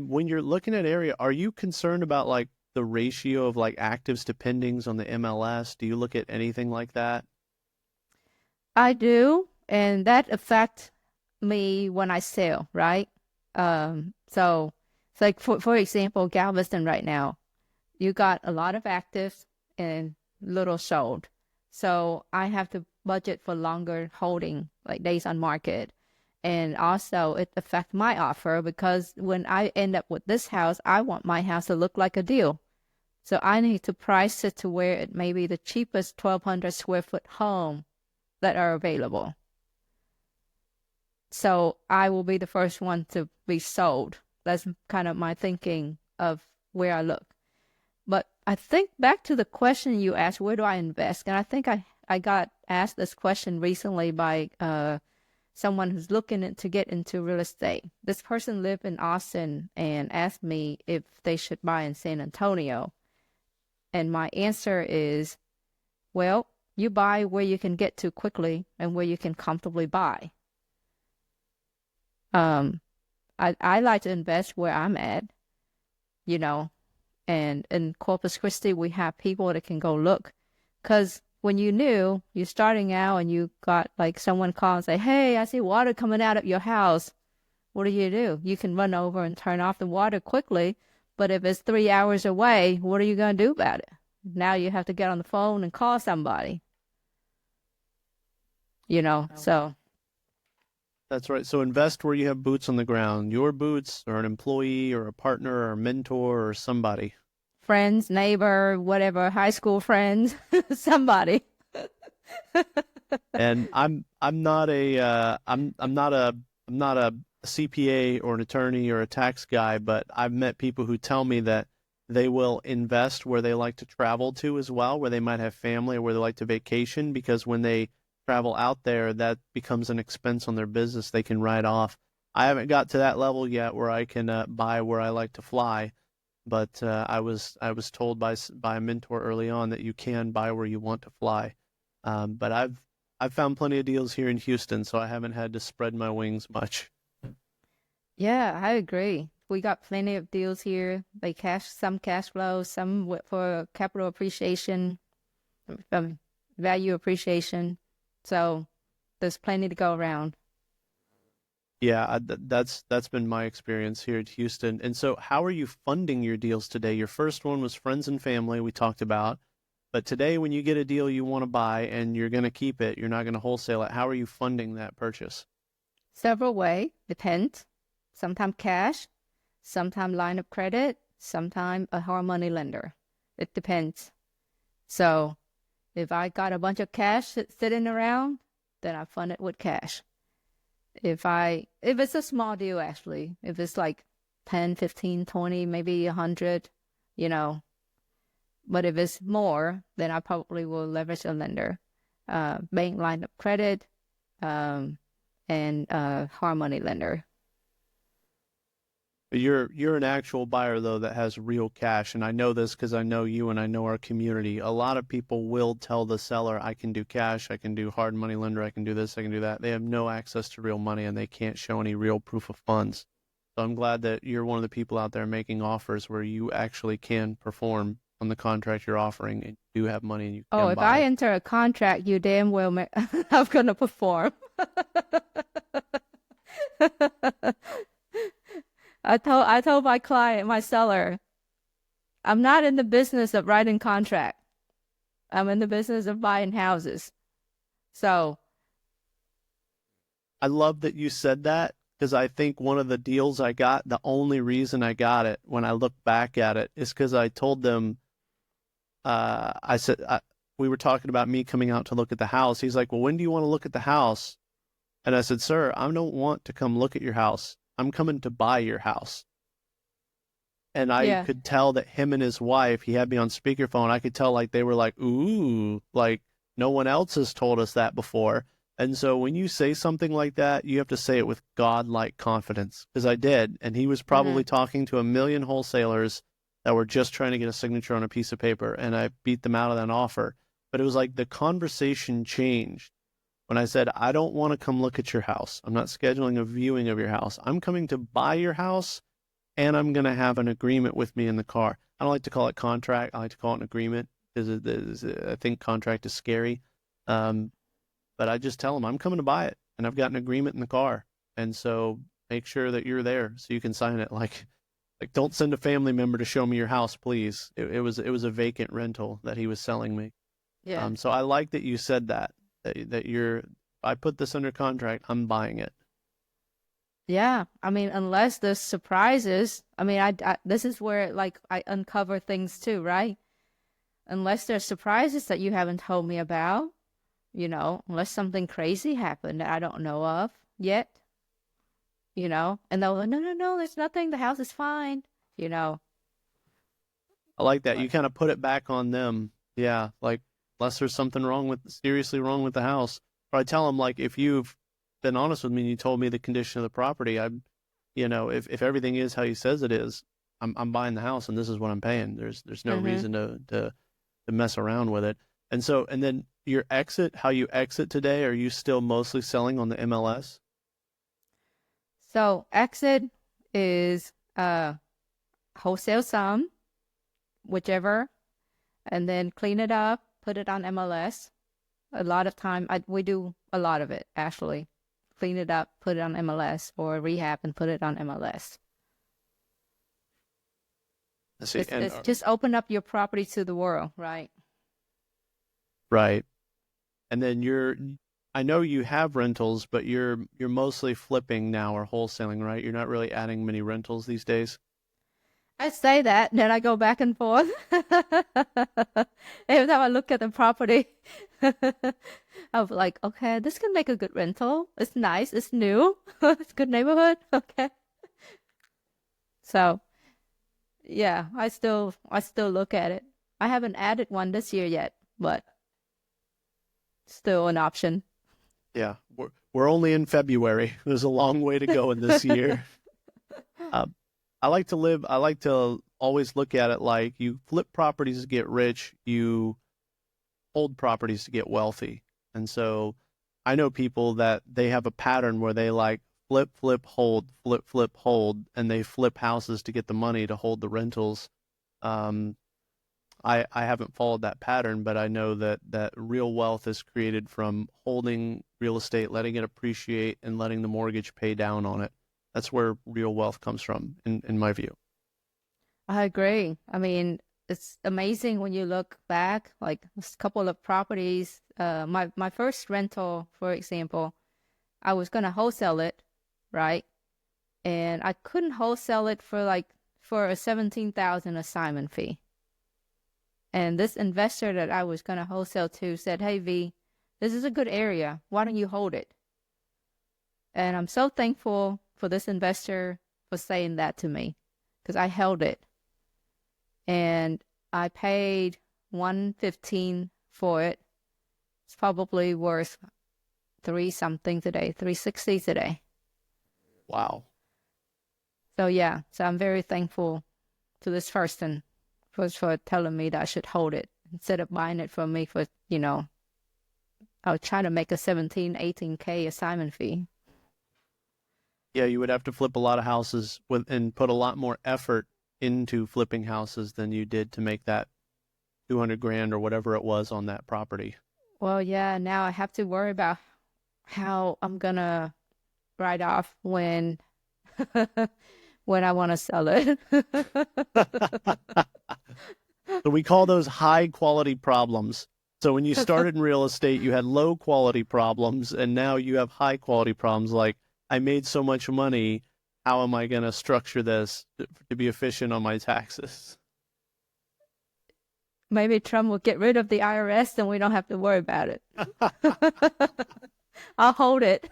When you're looking at area, are you concerned about like the ratio of like actives to pendings on the MLS? Do you look at anything like that? I do, and that affects me when I sell, right? So it's like for example, Galveston right now, you got a lot of actives and little sold. So I have to budget for longer holding, like days on market. And also it affects my offer because when I end up with this house, I want my house to look like a deal. So I need to price it to where it may be the cheapest 1,200 square foot home that are available. So I will be the first one to be sold. That's kind of my thinking of where I look. But I think back to the question you asked, where do I invest? And I think I got asked this question recently by someone who's looking to get into real estate. This person lived in Austin and asked me if they should buy in San Antonio. And my answer is, well, you buy where you can get to quickly and where you can comfortably buy. Um, I like to invest where I'm at, you know, and in Corpus Christi, we have people that can go look. Because when you're starting out and you got like someone call and say, hey, I see water coming out of your house. What do? You can run over and turn off the water quickly. But if it's 3 hours away, what are you going to do about it? Now you have to get on the phone and call somebody, so That's right. So invest where you have boots on the ground, your boots or an employee or a partner or a mentor or somebody. friends, neighbor, whatever, high school friends, somebody. And I'm not a I'm not a CPA or an attorney or a tax guy, but I've met people who tell me that they will invest where they like to travel to as well, where they might have family or where they like to vacation, because when they travel out there, that becomes an expense on their business they can write off. I haven't got to that level yet where I can buy where I like to fly, but I was told by a mentor early on that you can buy where you want to fly. But I've found plenty of deals here in Houston, so I haven't had to spread my wings much. Yeah, I agree. We got plenty of deals here. They some cash flow, some for capital appreciation, um, value appreciation. So there's plenty to go around. Yeah, that's been my experience here at Houston. And so, how are you funding your deals today? Your first one was friends and family, we talked about. But today, when you get a deal you want to buy and you're going to keep it, you're not going to wholesale it. How are you funding that purchase? Several way, depends. Sometimes cash, sometimes line of credit, sometimes a hard money lender. It depends. So if I got a bunch of cash sitting around, then I fund it with cash. If it's a small deal actually, if it's like 10, 15, 20, maybe 100, you know, but if it's more, then I probably will leverage a lender, bank line of credit, um, and hard money lender. You're an actual buyer though that has real cash, and I know this because I know you and I know our community. A lot of people will tell the seller, "I can do cash, I can do hard money lender, I can do this, I can do that." They have no access to real money and they can't show any real proof of funds. So I'm glad that you're one of the people out there making offers where you actually can perform on the contract you're offering and you do have money and you Oh, can if I buy. enter a contract, you damn well I'm gonna perform. I told my client, my seller, I'm not in the business of writing contract. I'm in the business of buying houses. So, I love that you said that because I think one of the deals I got, the only reason I got it when I look back at it is because I told them, I said, we were talking about me coming out to look at the house. He's like, well, when do you want to look at the house? And I said, sir, I don't want to come look at your house. I'm coming to buy your house. And I yeah. could tell that him and his wife, he had me on speakerphone. I could tell like they were like, ooh, like no one else has told us that before. And so when you say something like that, you have to say it with godlike confidence. Because I did. And he was Hmm. probably talking to a million wholesalers that were just trying to get a signature on a piece of paper. And I beat them out of that offer. But it was like the conversation changed when I said, I don't want to come look at your house. I'm not scheduling a viewing of your house. I'm coming to buy your house and I'm going to have an agreement with me in the car. I don't like to call it contract. I like to call it an agreement because I think contract is scary. Um, but I just tell them I'm coming to buy it and I've got an agreement in the car. And so make sure that you're there so you can sign it. Like don't send a family member to show me your house, please. It was a vacant rental that he was selling me. Yeah. So I like that you said that you're I put this under contract, I'm buying it. Yeah. I mean, unless there's surprises, I mean, this is where like I uncover things too, right? Unless there's surprises that you haven't told me about, unless something crazy happened that I don't know of yet, and they'll go, no, no, no, there's nothing. The house is fine, you know. I like that. You But kind of put it back on them. Yeah, like unless there's something seriously wrong with the house. Or I tell them like if you've been honest with me and you told me the condition of the property, if everything is how he says it is, I'm buying the house and this is what I'm paying. There's no hmm reason to mess around with it. And then how you exit today, are you still mostly selling on the MLS? so exit is wholesale some, whichever, and then clean it up, put it on MLS. A lot of time, we do a lot of it actually. Clean it up, put it on MLS, or rehab and put it on MLS. Let's see, It's just open up your property to the world, right? right. And then I know you have rentals, but you're mostly flipping now or wholesaling, right? You're not really adding many rentals these days. I say that, then I go back and forth. Every time I look at the property, I'm like, okay, this can make a good rental. It's nice, it's new, it's a good neighborhood. Okay. So yeah, I still look at it. I haven't added one this year yet, but still an option. Yeah, we're only in February. There's a long way to go in this year. Uh, I like to always look at it like you flip properties to get rich, you hold properties to get wealthy. And so I know people that they have a pattern where they like flip, flip, hold, and they flip houses to get the money to hold the rentals. Um, I haven't followed that pattern, but I know that real wealth is created from holding real estate, letting it appreciate, and letting the mortgage pay down on it. That's where real wealth comes from, in my view. I agree. I mean, it's amazing when you look back, like a couple of properties. My first rental, for example, I was gonna wholesale it, right? And I couldn't wholesale it for a 17,000 assignment fee. And this investor that I was gonna wholesale to said, "Hey V, this is a good area. Why don't you hold it?" And I'm so thankful for this investor for saying that to me because I held it and I paid 115 for it. It's probably worth three something today, 360 today. Wow. So yeah, so I'm very thankful to this person for telling me that I should hold it instead of buying it from me I was trying to make a 17, 18K assignment fee. Yeah, you would have to flip a lot of houses and put a lot more effort into flipping houses than you did to make that 200 grand or whatever it was on that property. Well, yeah, now I have to worry about how I'm gonna write off when I want to sell it. So we call those high quality problems. So when you started in real estate, you had low quality problems, and now you have high quality problems like I made so much money. How am I going to structure this to be efficient on my taxes? Maybe Trump will get rid of the IRS and we don't have to worry about it. I'll hold it.